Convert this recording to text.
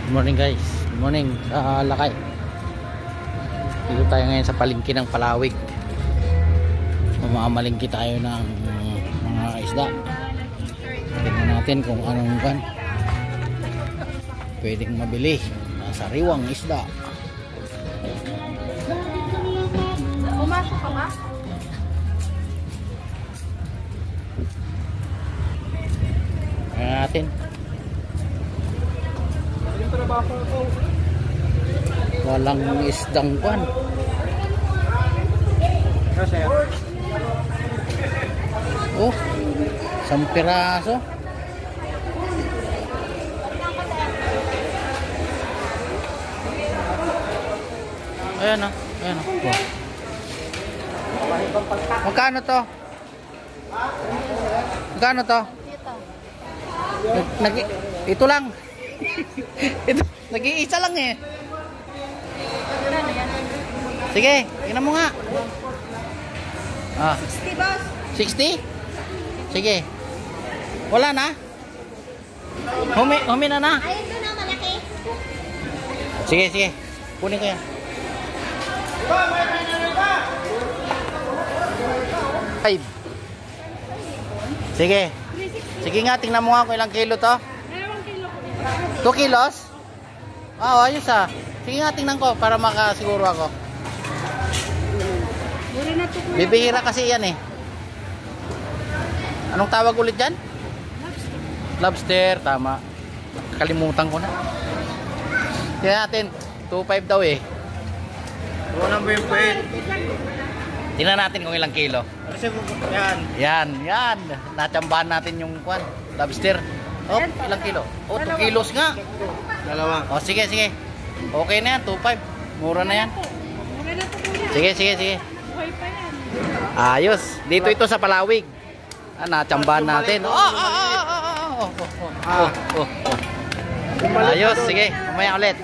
Good morning guys. Good morning sa Lakay. Dito tayo ngayon sa palengke ng Palawig. Mamamalingki tayo ng mga isda. Tingnan natin kung anong kan pwedeng mabili na sariwang isda. Pumasok ka ba? Tingnan natin. Walang isdang kwan. Oh, 1 piraso. Ayan o, ayan o. Magkano to? Magkano to? Ito lang. Ito, nag-iisa lang eh. Sige, tingnan mo nga. 60 boss. 60? Sige. Wala na? Humi na na. Ayun doon na malaki. Sige, sige. Kunin ko yan. Five. Sige. Sige nga, tingnan mo nga kung ilang kilo to. 2 kilos? Ah, ayos ah. Sige nga, tingnan ko para makasiguro ako. Bibihira kasi yan eh. Anong tawag ulit dyan? Lobster, tama. Kalimutan ko na. Tingnan natin, 2.5 daw eh. Walang bempet. Tingnan natin kung ilang kilo. Yan. Yan. Natsambahan natin yung kwan, lobster. Oh, ilang kilo? Oh, 2 kilos nga. Dalawa. Oh, sige, sige. Okay na yan, 2.5. Mura na yan. Mura na to kuya. Sige, sige, sige. Buhay pa yan. Ayos. Dito ito sa Palawig. Natsambahan natin. Oh. Ayos, sige. Mamaya ulit.